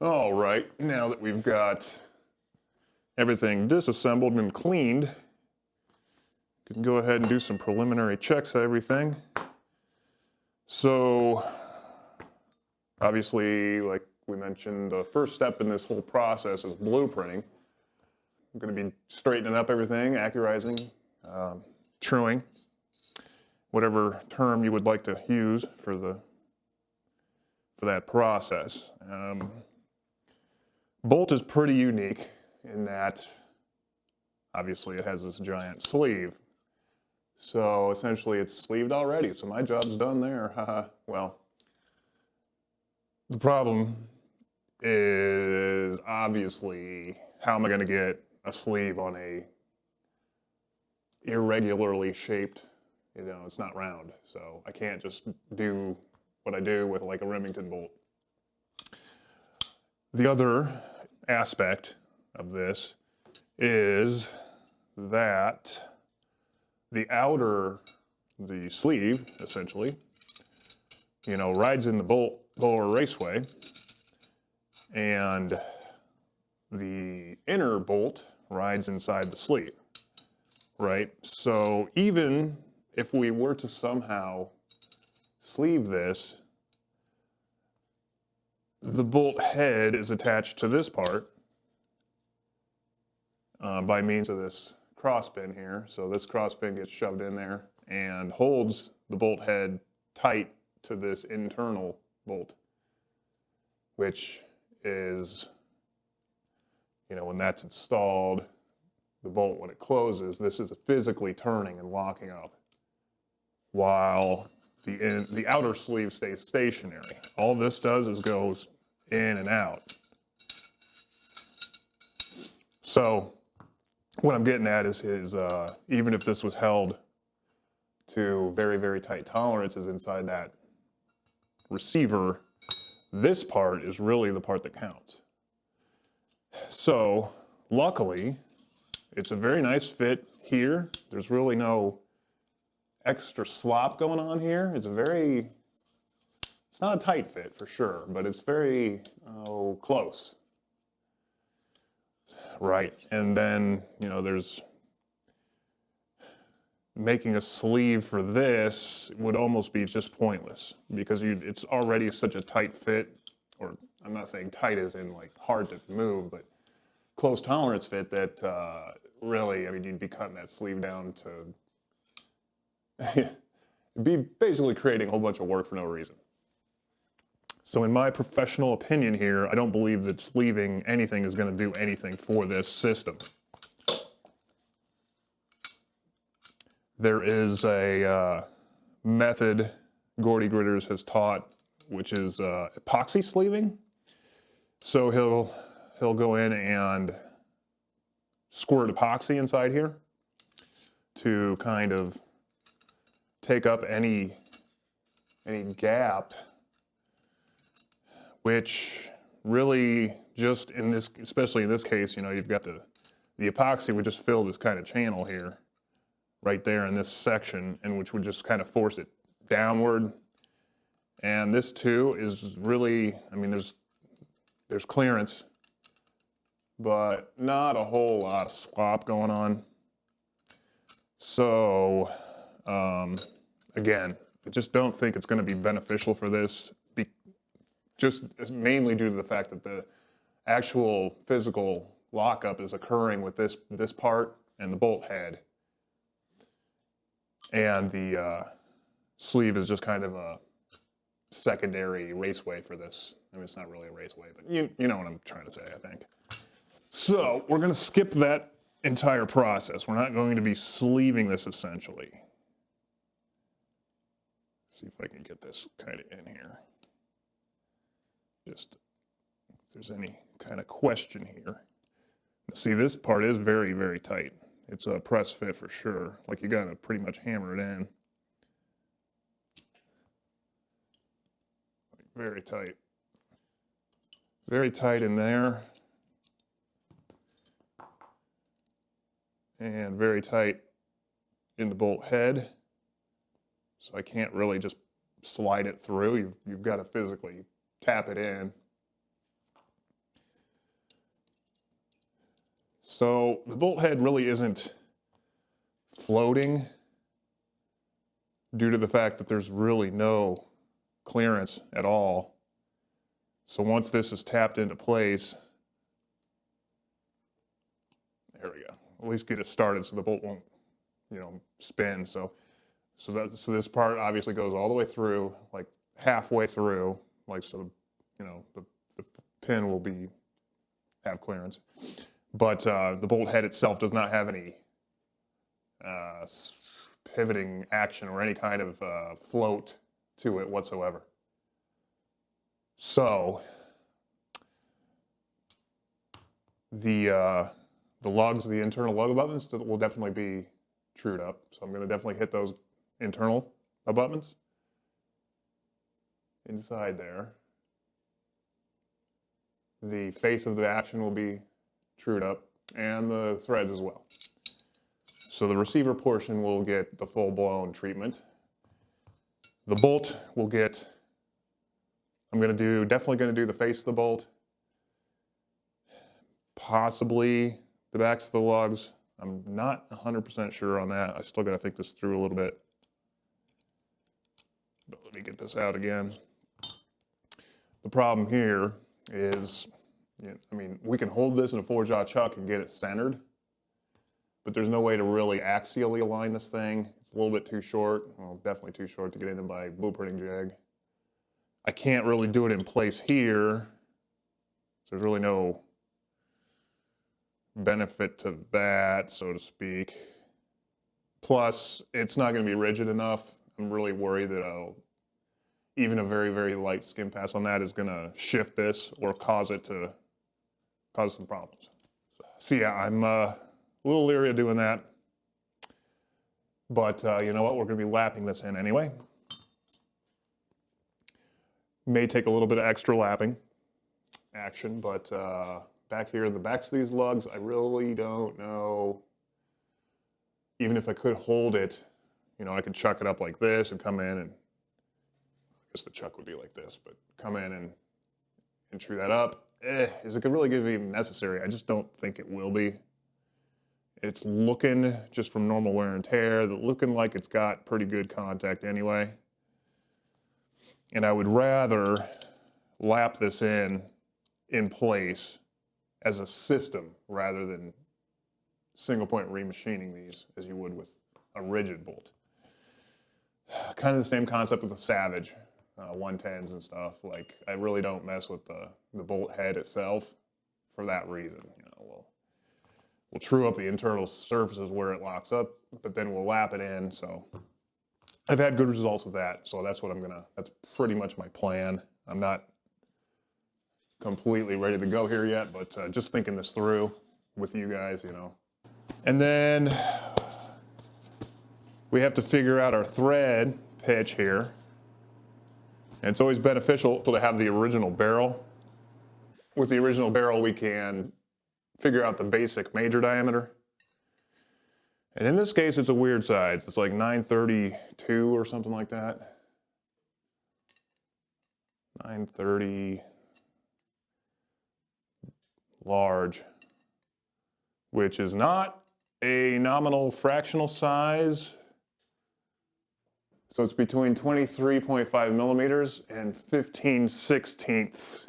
All right, now that we've got everything disassembled and cleaned, we can go ahead and do some preliminary checks of everything. So, obviously, like we mentioned, the first step in this whole process is blueprinting. I'm going to be straightening up everything, accurizing, truing, whatever term you would like to use for that process. Bolt is pretty unique in that, obviously, it has this giant sleeve. So essentially, it's sleeved already. So my job's done there. Well, the problem is obviously how am I going to get a sleeve on a irregularly shaped? It's not round. So I can't just do what I do with like a Remington bolt. The other aspect of this is that the sleeve, essentially, rides in the bolt lower raceway, and the inner bolt rides inside the sleeve, right? So even if we were to somehow sleeve this, the bolt head is attached to this part by means of this crosspin here. So this crosspin gets shoved in there and holds the bolt head tight to this internal bolt, which is, when that's installed, the bolt, when it closes, this is physically turning and locking up while the outer sleeve stays stationary. All this does is goes in and out. So what I'm getting at is even if this was held to very, very tight tolerances inside that receiver, this part is really the part that counts. So luckily, it's a very nice fit here. There's really no extra slop going on here. It's not a tight fit for sure, but it's very close. Right, and then, there's making a sleeve for this would almost be just pointless because it's already such a tight fit, or I'm not saying tight as in like hard to move, but close tolerance fit that really, you'd be cutting that sleeve down to be basically creating a whole bunch of work for no reason. So in my professional opinion here, I don't believe that sleeving anything is going to do anything for this system. There is a method Gordy Gritters has taught, which is epoxy sleeving. So he'll go in and squirt epoxy inside here to kind of take up any gap, which really just in this, especially in this case, you've got the epoxy would just fill this kind of channel here, right there in this section, and which would just kind of force it downward. And this too is really, there's clearance, but not a whole lot of slop going on. So, again, I just don't think it's going to be beneficial for this, just mainly due to the fact that the actual physical lockup is occurring with this part and the bolt head. And the sleeve is just kind of a secondary raceway for this. It's not really a raceway, but you know what I'm trying to say, I think. So we're going to skip that entire process. We're not going to be sleeving this essentially. See if I can get this kind of in here. Just if there's any kind of question here. See, this part is very, very tight. It's a press fit for sure. Like you got to pretty much hammer it in. Very tight. Very tight in there. And very tight in the bolt head. So I can't really just slide it through. You've got to physically tap it in. So the bolt head really isn't floating due to the fact that there's really no clearance at all. So once this is tapped into place, there we go. At least get it started so the bolt won't, spin. So this part obviously goes all the way through, like halfway through, like so, the pin will have clearance. But the bolt head itself does not have any pivoting action or any kind of float to it whatsoever. So the lugs, the internal lug abutments, will definitely be trued up. So I'm going to definitely hit those internal abutments inside there. The face of the action will be trued up, and the threads as well. So the receiver portion will get the full-blown treatment. The bolt will get, definitely going to do the face of the bolt, possibly the backs of the lugs. I'm not 100% sure on that. I still got to think this through a little bit. But let me get this out again. The problem here is, we can hold this in a 4-jaw chuck and get it centered, but there's no way to really axially align this thing. It's a little bit too short, well, definitely too short to get into by blueprinting jig. I can't really do it in place here, so there's really no benefit to that, so to speak. Plus, it's not going to be rigid enough. I'm really worried that even a very, very light skim pass on that is going to shift this or cause some problems. So yeah, I'm a little leery of doing that. But you know what? We're going to be lapping this in anyway. May take a little bit of extra lapping action, but back here, the backs of these lugs, I really don't know. Even if I could hold it, I could chuck it up like this and come in, and I guess the chuck would be like this, but come in and true that up. Is it really going to be necessary? I just don't think it will be. It's looking, just from normal wear and tear, looking like it's got pretty good contact anyway. And I would rather lap this in place as a system rather than single point remachining these as you would with a rigid bolt. Kind of the same concept with the Savage 110s and stuff. Like, I really don't mess with the bolt head itself for that reason. We'll true up the internal surfaces where it locks up, but then we'll lap it in. So I've had good results with that. So that's that's pretty much my plan. I'm not completely ready to go here yet, but just thinking this through with you guys, And then we have to figure out our thread pitch here. And it's always beneficial to have the original barrel. With the original barrel, we can figure out the basic major diameter. And in this case, it's a weird size. It's like 932 or something like that. 930 large, which is not a nominal fractional size. So it's between 23.5 millimeters and 15/16.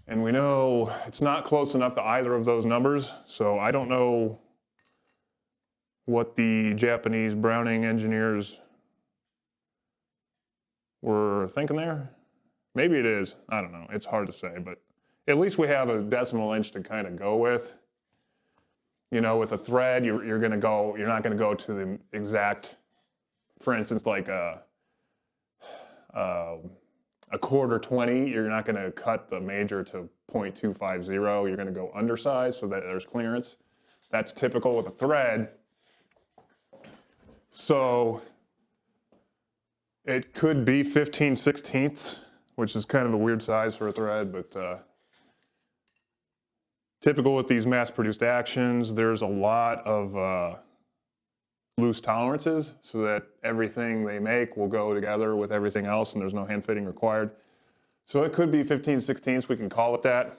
And we know it's not close enough to either of those numbers, so I don't know what the Japanese Browning engineers were thinking there. Maybe it is, I don't know, it's hard to say, but at least we have a decimal inch to kind of go with. With a thread, you're not gonna go to the exact, for instance, like a 1/4-20, you're not gonna cut the major to 0.250, you're gonna go undersize so that there's clearance. That's typical with a thread. So it could be 15/16, which is kind of a weird size for a thread, but typical with these mass-produced actions, there's a lot of loose tolerances so that everything they make will go together with everything else and there's no hand fitting required. So it could be 15/16, we can call it that.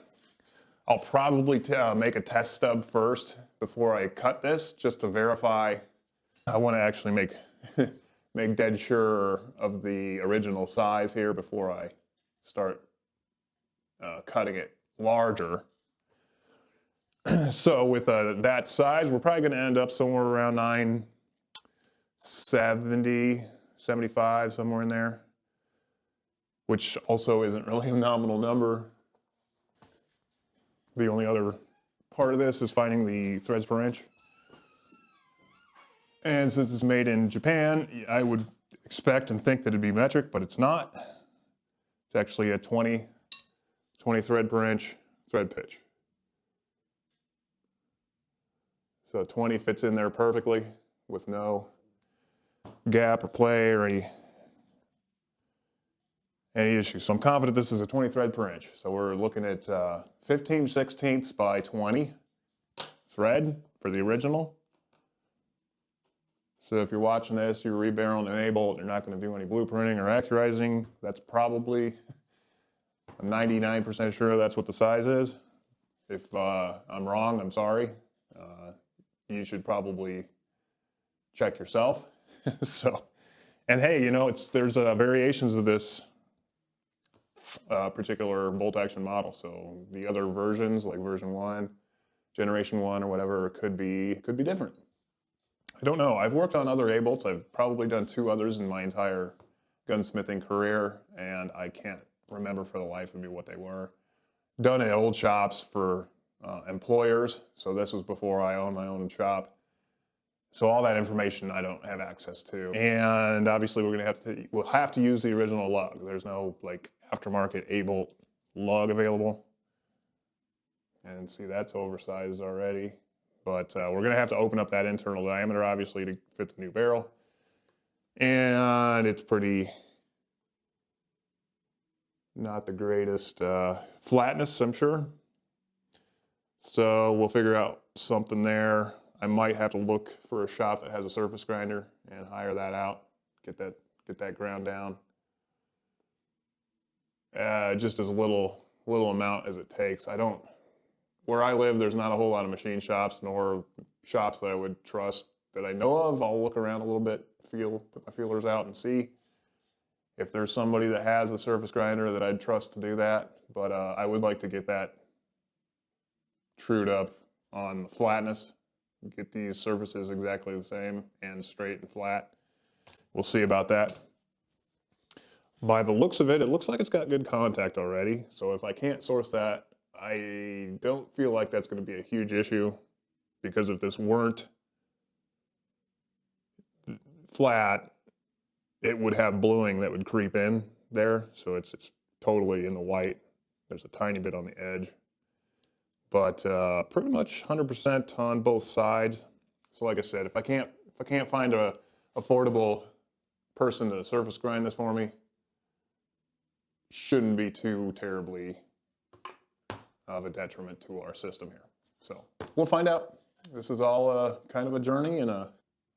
I'll probably make a test stub first before I cut this, just to verify. I want to actually make make dead sure of the original size here before I start cutting it larger. So with that size, we're probably going to end up somewhere around 970, 75, somewhere in there, which also isn't really a nominal number. The only other part of this is finding the threads per inch. And since it's made in Japan, I would expect and think that it'd be metric, but it's not. It's actually a 20 thread per inch thread pitch. So 20 fits in there perfectly with no gap or play or any issues. So I'm confident this is a 20 thread per inch. So we're looking at 15/16 by 20 thread for the original. So if you're watching this, you're rebarreling an A-bolt, you're not going to do any blueprinting or accurizing, that's probably, I'm 99% sure that's what the size is. If I'm wrong, I'm sorry. You should probably check yourself. So, and hey, you know, there's variations of this particular bolt action model. So the other versions, like version 1, generation 1, or whatever, could be different. I don't know. I've worked on other A-bolts. I've probably done 2 others in my entire gunsmithing career, and I can't remember for the life of me what they were. Done at old shops for employers, so this was before I owned my own shop. So all that information I don't have access to. And obviously we'll have to use the original lug. There's no like aftermarket A-bolt lug available. And see, that's oversized already. But we're gonna have to open up that internal diameter, obviously, to fit the new barrel. And it's pretty, not the greatest flatness, I'm sure. So we'll figure out something there. I might have to look for a shop that has a surface grinder and hire that out, get that ground down. Just as little amount as it takes. Where I live, there's not a whole lot of machine shops, nor shops that I would trust that I know of. I'll look around a little bit, put my feelers out and see if there's somebody that has a surface grinder that I'd trust to do that. But I would like to get that trued up on the flatness, get these surfaces exactly the same and straight and flat. We'll see about that. By the looks of it, it looks like it's got good contact already. So if I can't source that, I don't feel like that's going to be a huge issue, because if this weren't flat, it would have bluing that would creep in there. So it's totally in the white. There's a tiny bit on the edge. But pretty much 100% on both sides. So like I said, if I can't find a affordable person to surface grind this for me, shouldn't be too terribly of a detriment to our system here. So we'll find out. This is all kind of a journey and a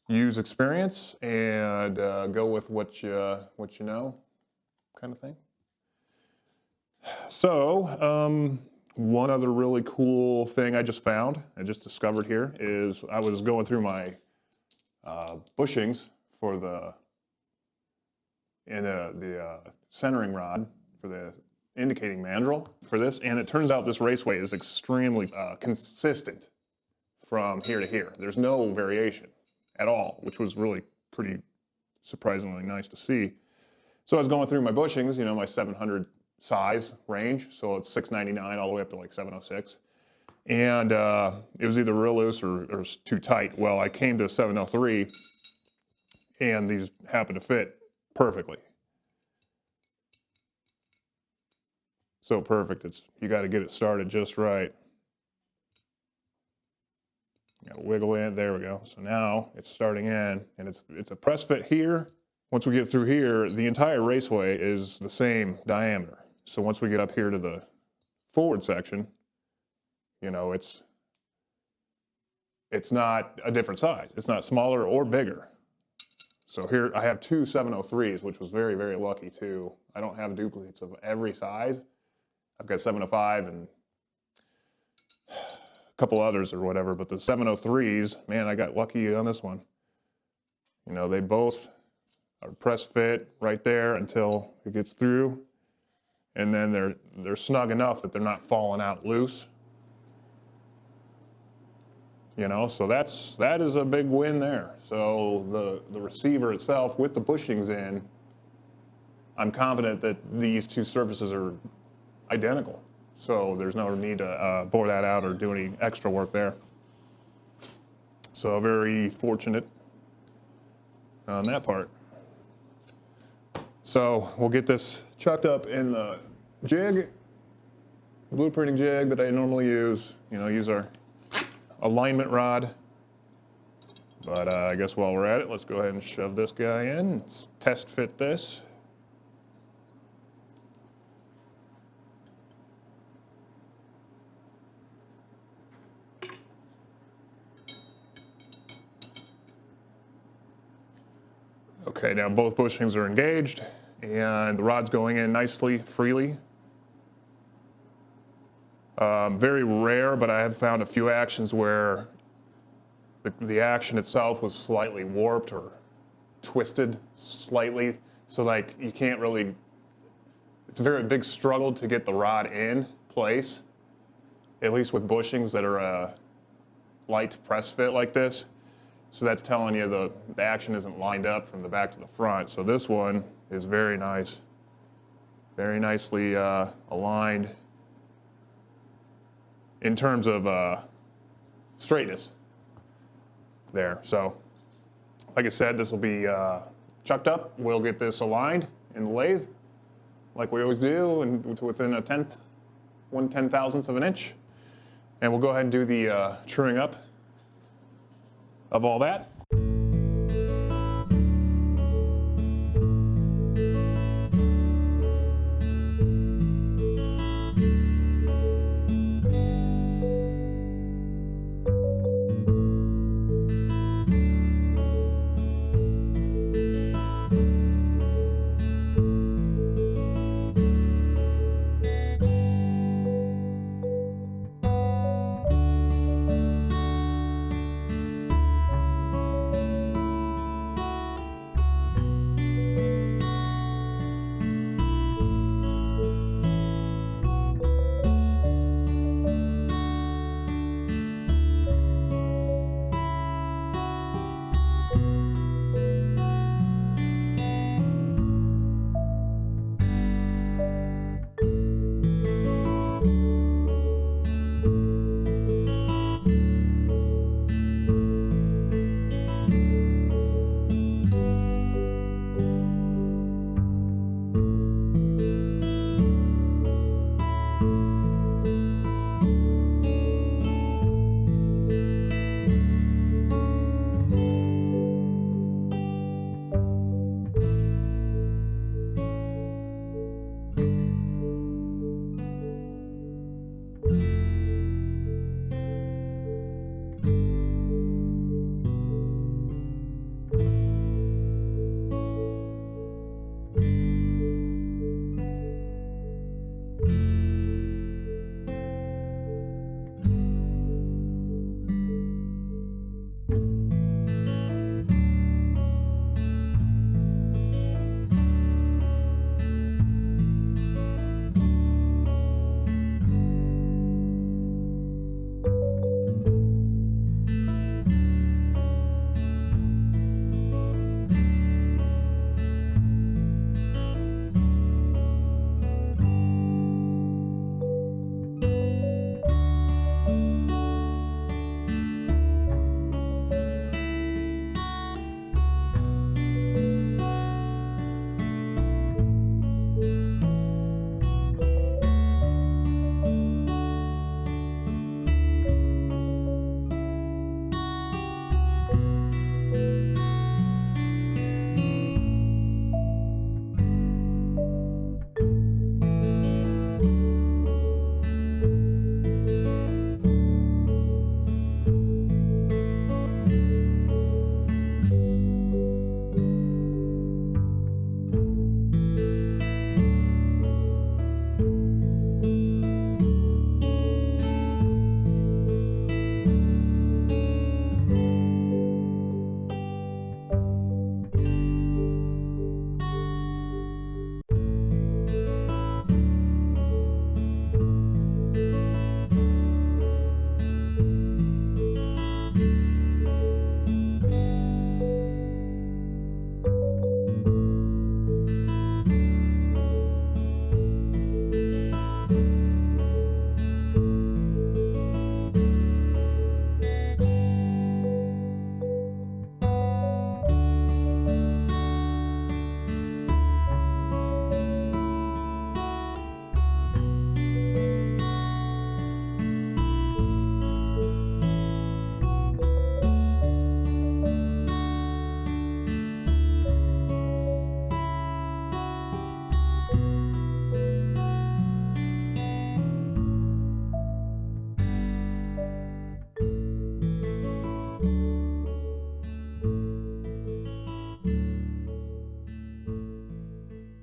use experience, and go with what you know, kind of thing. So. One other really cool thing I just discovered here is I was going through my bushings for the centering rod for the indicating mandrel for this, and it turns out this raceway is extremely consistent from here to here. There's no variation at all, which was really pretty surprisingly nice to see. So I was going through my bushings, you know, my 700 size range, so it's 699 all the way up to like 706, and it was either real loose or too tight. Well, I came to 703, and these happen to fit perfectly. So perfect. You got to get it started just right. You got to wiggle in. There we go. So now it's starting in, and it's a press fit here. Once we get through here, the entire raceway is the same diameter. So once we get up here to the forward section, you know, it's not a different size. It's not smaller or bigger. So here I have 2 703s, which was very, very lucky too. I don't have duplicates of every size. I've got 705 and couple others or whatever, but the 703s, man, I got lucky on this one. You know, they both are press fit right there until it gets through, and then they're snug enough that they're not falling out loose. You know, so that is a big win there. So the receiver itself with the bushings in, I'm confident that these two surfaces are identical. So there's no need to bore that out or do any extra work there. So very fortunate on that part. So we'll get this chucked up in the jig, blueprinting jig that I normally use. You know, use our alignment rod. But I guess while we're at it, let's go ahead and shove this guy in. Let's test fit this. Okay, now both bushings are engaged and the rod's going in nicely, freely. Very rare, but I have found a few actions where the action itself was slightly warped or twisted slightly. So like you can't really, it's a very big struggle to get the rod in place, at least with bushings that are light press fit like this. So that's telling you the action isn't lined up from the back to the front. So this one is very nice, very nicely aligned in terms of straightness there. So like I said, this will be chucked up. We'll get this aligned in the lathe like we always do, and within a 1/10,000th of an inch. And we'll go ahead and do the truing up of all that.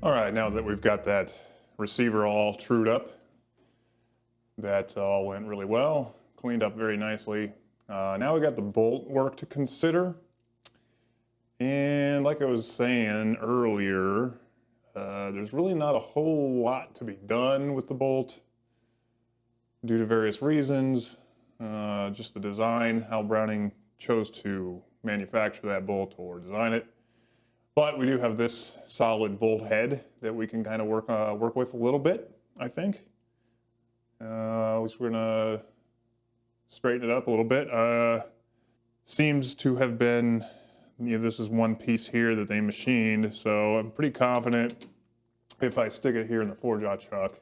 All right, now that we've got that receiver all trued up, that all went really well, cleaned up very nicely. Now we got the bolt work to consider. And like I was saying earlier, there's really not a whole lot to be done with the bolt due to various reasons. Just the design, how Browning chose to manufacture that bolt or design it. But we do have this solid bolt head that we can kind of work with a little bit, I think. At least we're gonna straighten it up a little bit. Seems to have been, this is one piece here that they machined, so I'm pretty confident if I stick it here in the 4-jaw chuck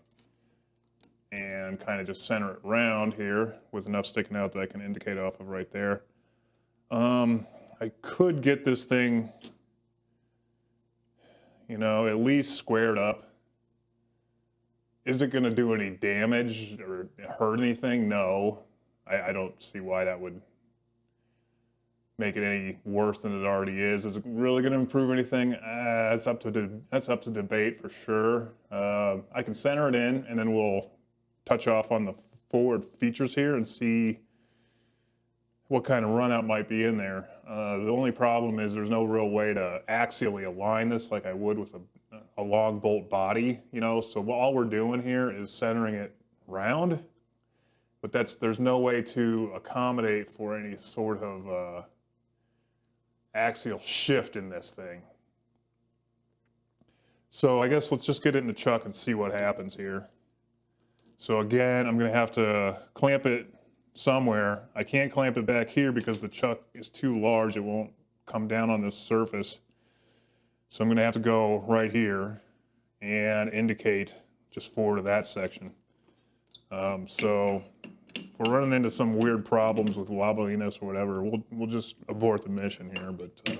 and kind of just center it round here with enough sticking out that I can indicate off of right there. I could get this thing, at least squared up. Is it going to do any damage or hurt anything? No. I don't see why that would make it any worse than it already is. Is it really going to improve anything? That's up to debate for sure. I can center it in, and then we'll touch off on the forward features here and see what kind of run out might be in there. The only problem is there's no real way to axially align this like I would with a long bolt body, so all we're doing here is centering it round, but there's no way to accommodate for any sort of axial shift in this thing. So I guess let's just get it in the chuck and see what happens here. So again, I'm gonna have to clamp it somewhere. I can't clamp it back here because the chuck is too large. It won't come down on this surface. So I'm gonna have to go right here and indicate just forward of that section. So if we're running into some weird problems with wobbliness or whatever, we'll just abort the mission here, but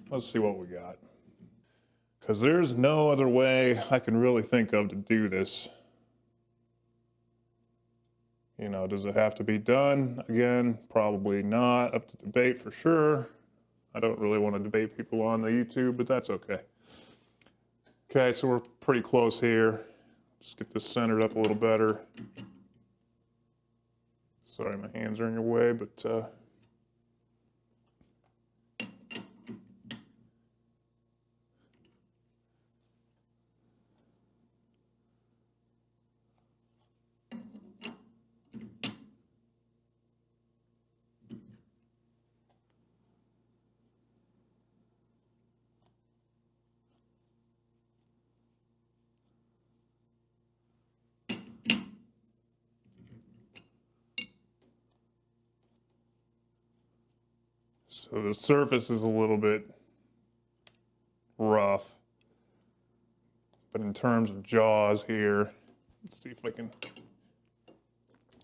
let's see what we got. Because there's no other way I can really think of to do this. Does it have to be done? Again, probably not. Up to debate for sure. I don't really want to debate people on the YouTube, but that's okay. Okay, so we're pretty close here. Just get this centered up a little better. Sorry, my hands are in your way, but so the surface is a little bit rough, but in terms of jaws here, let's see if I can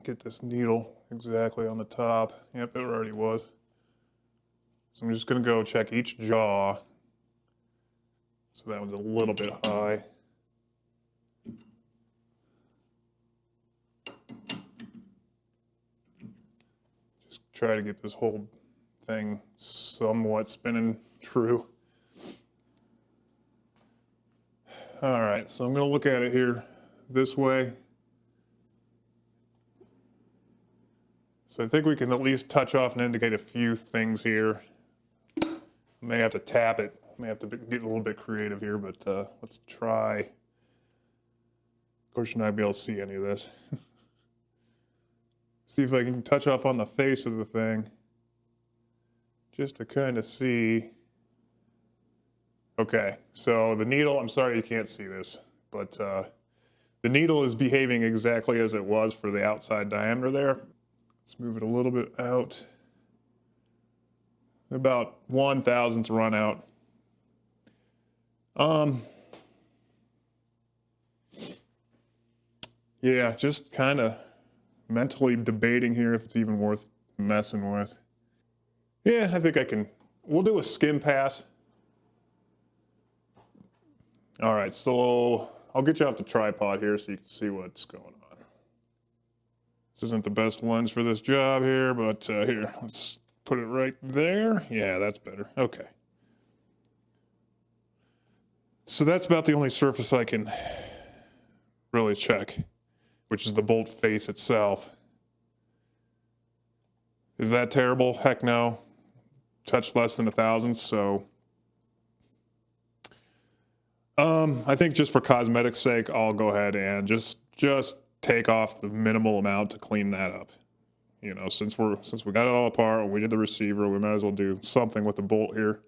get this needle exactly on the top. Yep, it already was. So I'm just gonna go check each jaw. So that one's a little bit high. Just try to get this whole thing somewhat spinning true. All right, so I'm gonna look at it here this way. So I think we can at least touch off and indicate a few things here. May have to tap it, may have to get a little bit creative here, but let's try. Of course, you're not gonna be able to see any of this. See if I can touch off on the face of the thing, just to kind of see. Okay, so the needle, I'm sorry you can't see this, but the needle is behaving exactly as it was for the outside diameter there. Let's move it a little bit out. About 1/1000th run out. Yeah, just kind of mentally debating here if it's even worth messing with. Yeah, I think we'll do a skim pass. All right, so I'll get you off the tripod here so you can see what's going on. This isn't the best lens for this job here, but here, let's put it right there. Yeah, that's better. Okay. So that's about the only surface I can really check, which is the bolt face itself. Is that terrible? Heck no. Touched less than 1,000, so I think just for cosmetic sake, I'll go ahead and just take off the minimal amount to clean that up. You know, since we got it all apart and we did the receiver, we might as well do something with the bolt here.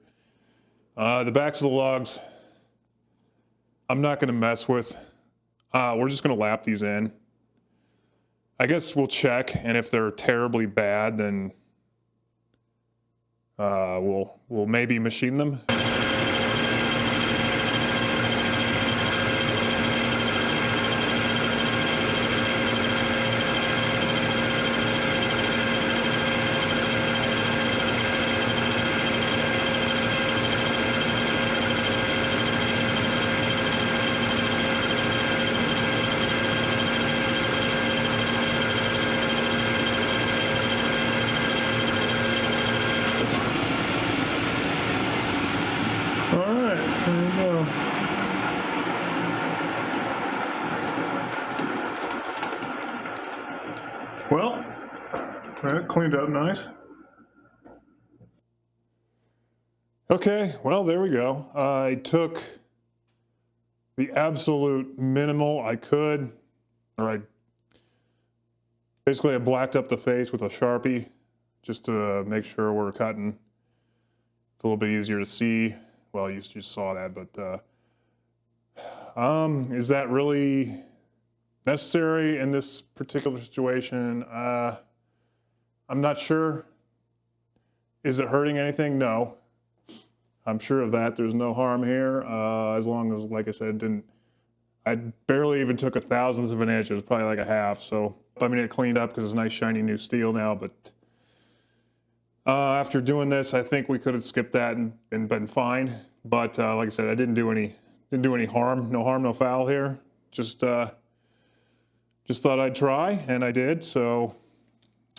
The backs of the lugs, I'm not going to mess with. We're just going to lap these in. I guess we'll check, and if they're terribly bad, then we'll maybe machine them. Well, that cleaned up nice. Okay, well, there we go. I took the absolute minimal I could, or I blacked up the face with a Sharpie just to make sure we're cutting. It's a little bit easier to see. Well, you just saw that, but is that really necessary in this particular situation? I'm not sure. Is it hurting anything? No. I'm sure of that. There's no harm here, as long as, like I said, I barely even took 1,000th of an inch. It was probably like a half. So, I mean, it cleaned up because it's nice shiny new steel now. But after doing this, I think we could have skipped that and been fine. But like I said, I didn't do any harm. No harm, no foul here. Just thought I'd try, and I did. So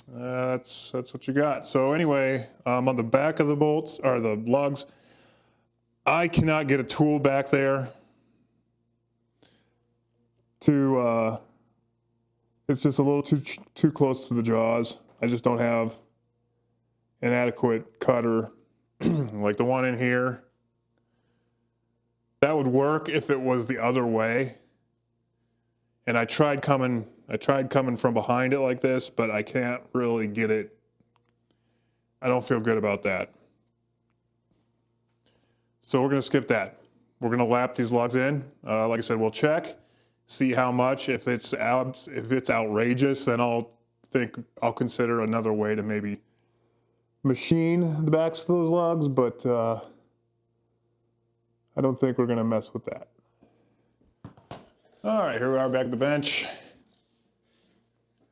that's what you got. So anyway, on the back of the bolts or the lugs, I cannot get a tool back there to. It's just a little too close to the jaws. I just don't have an adequate cutter like the one in here. That would work if it was the other way. And I tried coming from behind it like this, but I can't really get it. I don't feel good about that. So we're going to skip that. We're going to lap these lugs in. Like I said, we'll check, see how much. If it's outrageous, then I'll consider another way to maybe machine the backs of those lugs, but I don't think we're going to mess with that. All right, here we are back at the bench.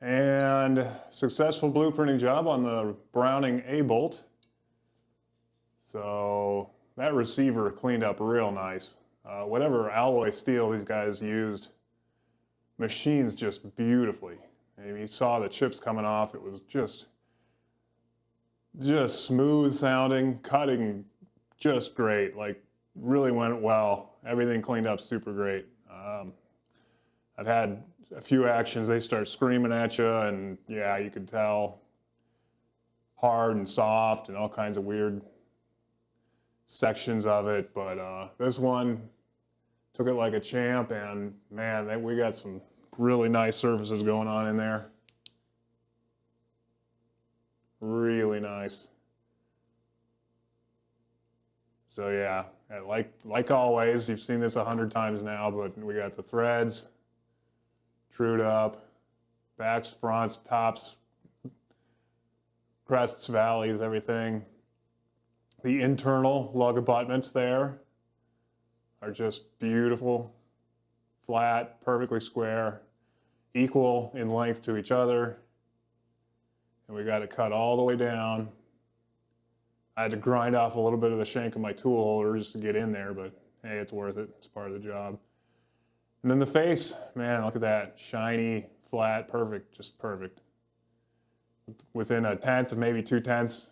And successful blueprinting job on the Browning A-bolt. So that receiver cleaned up real nice. Whatever alloy steel these guys used machines just beautifully. And you saw the chips coming off. It was just smooth sounding, cutting just great. Like, really went well. Everything cleaned up super great. I've had a few actions, they start screaming at you, and yeah, you could tell. Hard and soft and all kinds of weird sections of it, but this one took it like a champ, and man, we got some really nice surfaces going on in there. Really nice. So yeah, like always, you've seen this 100 times now, but we got the threads trued up, backs, fronts, tops, crests, valleys, everything. The internal lug abutments there are just beautiful, flat, perfectly square, equal in length to each other. And we got it cut all the way down. I had to grind off a little bit of the shank of my tool holder just to get in there, but hey, it's worth it. It's part of the job. And then the face, man, look at that. Shiny, flat, perfect, just perfect. Within 1/10, maybe 2/10,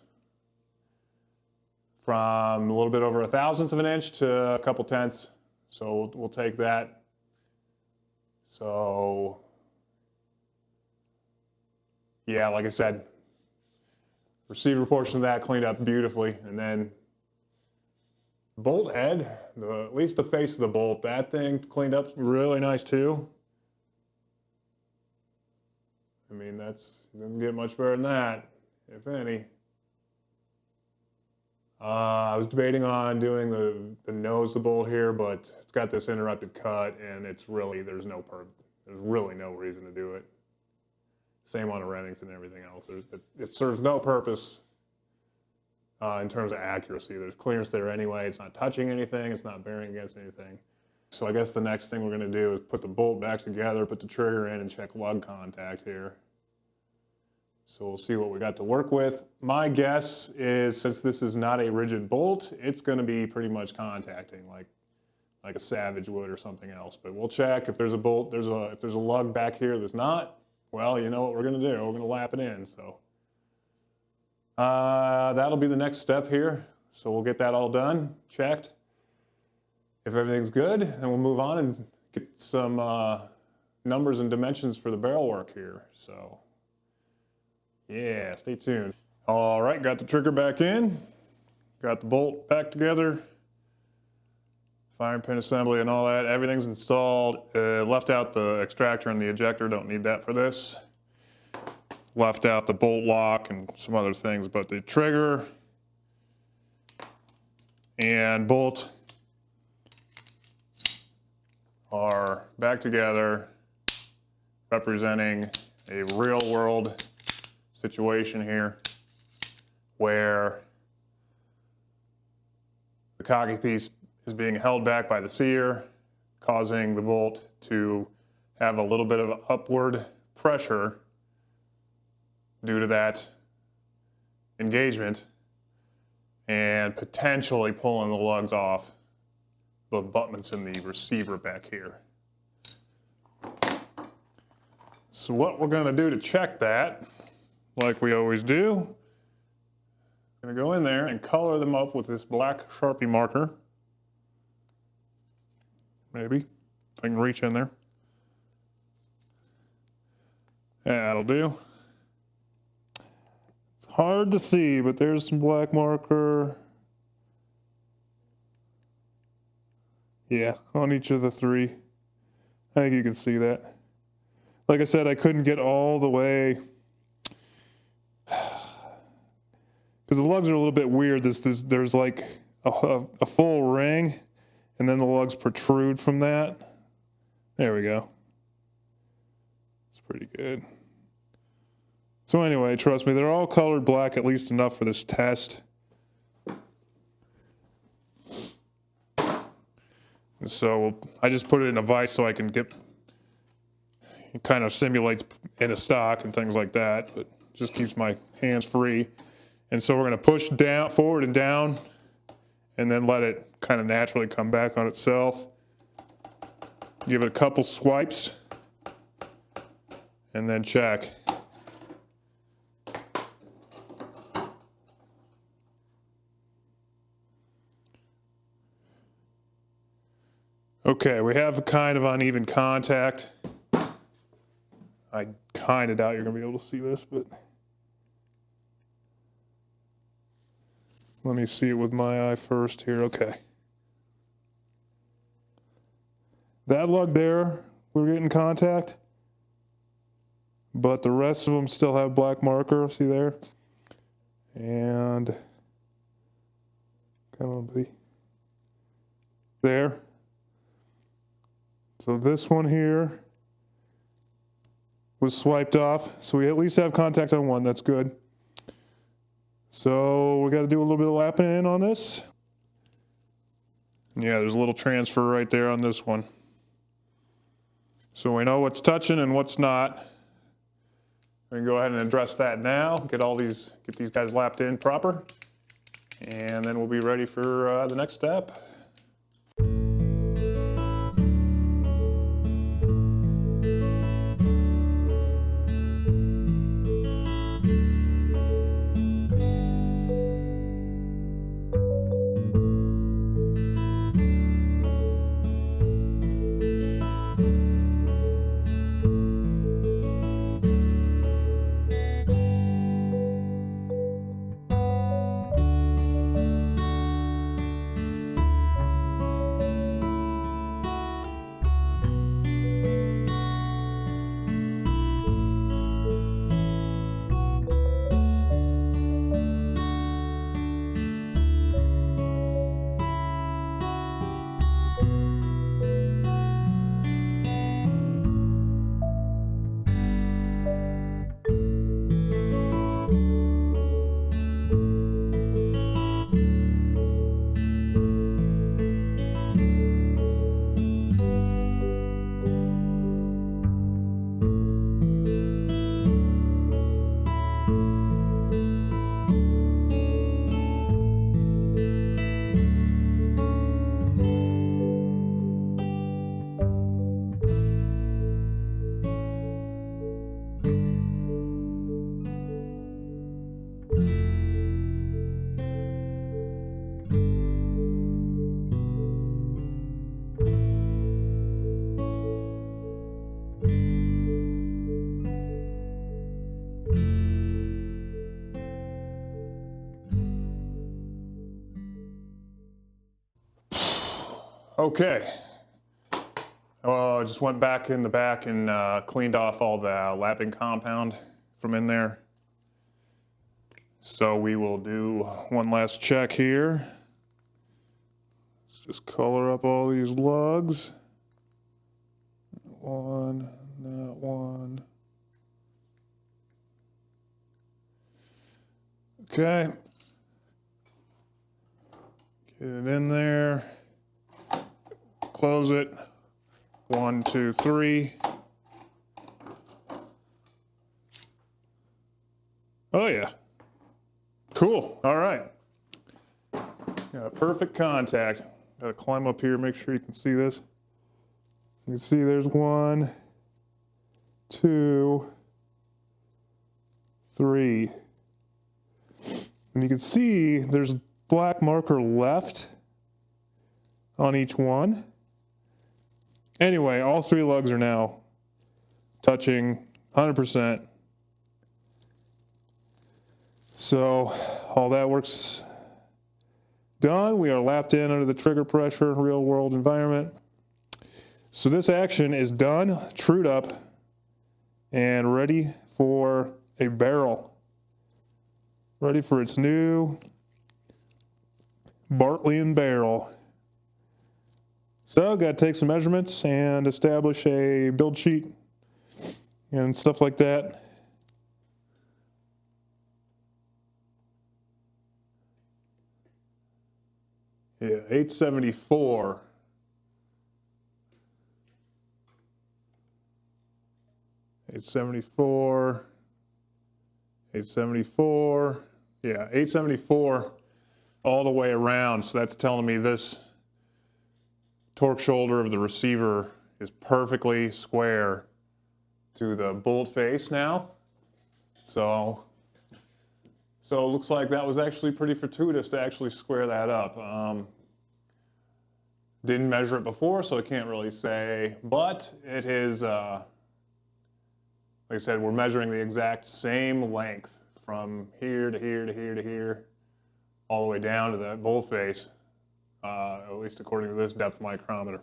from a little bit over 1,000th of an inch to a couple tenths. So we'll take that. So yeah, like I said, receiver portion of that cleaned up beautifully, and then bolt head, at least the face of the bolt, that thing cleaned up really nice too. I mean, doesn't get much better than that, if any. I was debating on doing the nose of the bolt here, but it's got this interrupted cut, and it's really, there's really no reason to do it. Same on the Remington and everything else. It serves no purpose in terms of accuracy. There's clearance there anyway. It's not touching anything. It's not bearing against anything. So I guess the next thing we're going to do is put the bolt back together, put the trigger in, and check lug contact here. So we'll see what we got to work with. My guess is, since this is not a rigid bolt, it's going to be pretty much contacting like a Savage would or something else. But we'll check if there's a bolt, if there's a lug back here that's not. Well, you know what we're going to do. We're going to lap it in. So that'll be the next step here. So we'll get that all done, checked. If everything's good, then we'll move on and get some numbers and dimensions for the barrel work here. So yeah, stay tuned. All right, got the trigger back in, got the bolt back together, firing pin assembly and all that. Everything's installed. Left out the extractor and the ejector, don't need that for this. Left out the bolt lock and some other things, but the trigger and bolt are back together, representing a real world situation here where the cocky piece is being held back by the sear, causing the bolt to have a little bit of upward pressure due to that engagement, and potentially pulling the lugs off the abutments in the receiver back here. So what we're going to do to check that, like we always do, I'm going to go in there and color them up with this black Sharpie marker. Maybe, if I can reach in there. That'll do. It's hard to see, but there's some black marker. Yeah, on each of the three. I think you can see that. Like I said, I couldn't get all the way, because the lugs are a little bit weird. There's like a full ring, and then the lugs protrude from that. There we go. It's pretty good. So anyway, trust me, they're all colored black, at least enough for this test. And so I just put it in a vise so I can get, it kind of simulates in a stock and things like that, but just keeps my hands free. And so we're going to push down, forward and down, and then let it kind of naturally come back on itself. Give it a couple swipes, and then check. Okay, we have kind of uneven contact. I kind of doubt you're going to be able to see this, but let me see it with my eye first here. Okay. That lug there, we're getting contact, but the rest of them still have black marker, see there? And, come on, buddy. There. So this one here was swiped off, so we at least have contact on one. That's good. So we got to do a little bit of lapping in on this. Yeah, there's a little transfer right there on this one. So we know what's touching and what's not. We can go ahead and address that now. Get these guys lapped in proper, and then we'll be ready for the next step. Okay. I just went back in the back and cleaned off all the lapping compound from in there. So we will do one last check here. Let's just color up all these lugs. One, that one. Okay. Get it in there. Close it. 1, 2, 3. Oh yeah. Cool. All right. Got perfect contact. Got to climb up here, make sure you can see this. You can see there's 1, 2, 3. And you can see there's black marker left on each one. Anyway, all 3 lugs are now touching 100%. So all that work's done. We are lapped in under the trigger pressure, real world environment. So this action is done, trued up, and ready for a barrel. Ready for its new Bartlein Barrel. So, got to take some measurements and establish a build sheet and stuff like that. Yeah, 874. Yeah, 874 all the way around. So that's telling me this torque shoulder of the receiver is perfectly square to the bolt face now. So it looks like that was actually pretty fortuitous to actually square that up. Didn't measure it before, so I can't really say, but it is, like I said, we're measuring the exact same length from here to here to here to here, all the way down to that bolt face, at least according to this depth micrometer.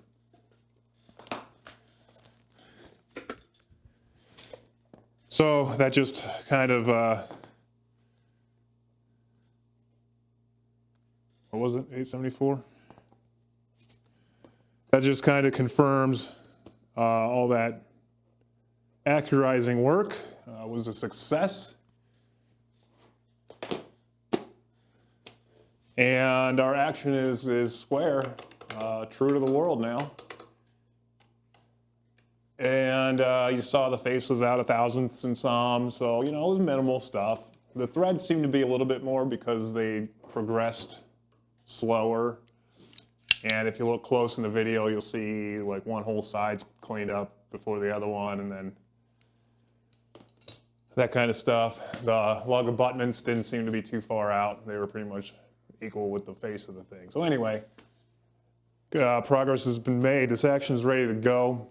So that just kind of, what was it, 874? That just kind of confirms all that accurizing work was a success. And our action is square, true to the world now. And you saw the face was out a thousandths and some, so you know, it was minimal stuff. The threads seem to be a little bit more because they progressed slower. And if you look close in the video, you'll see like one whole side's cleaned up before the other one, and then that kind of stuff. The lug abutments didn't seem to be too far out. They were pretty much equal with the face of the thing. So anyway, progress has been made. This action is ready to go.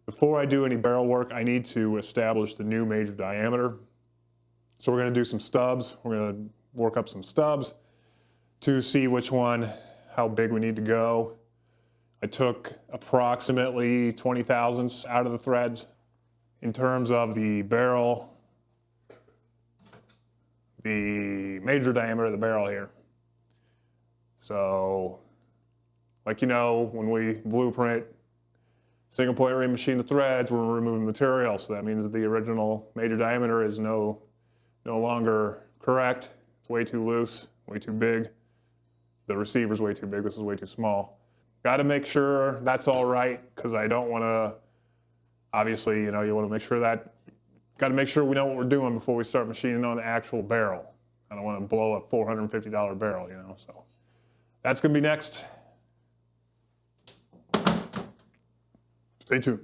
Before I do any barrel work, I need to establish the new major diameter. So we're going to do some stubs. We're going to work up some stubs to see which one, how big we need to go. I took approximately 20 thousandths out of the threads. In terms of the barrel, the major diameter of the barrel here. So, like you know, when we blueprint single point remachine the threads, we're removing material. So that means that the original major diameter is no longer correct. It's way too loose, way too big. The receiver's way too big, this is way too small. Got to make sure that's all right, because I don't want to, obviously, you know, you want to make sure that, got to make sure we know what we're doing before we start machining on the actual barrel. I don't want to blow a $450 barrel, you know, so that's going to be next. Stay tuned.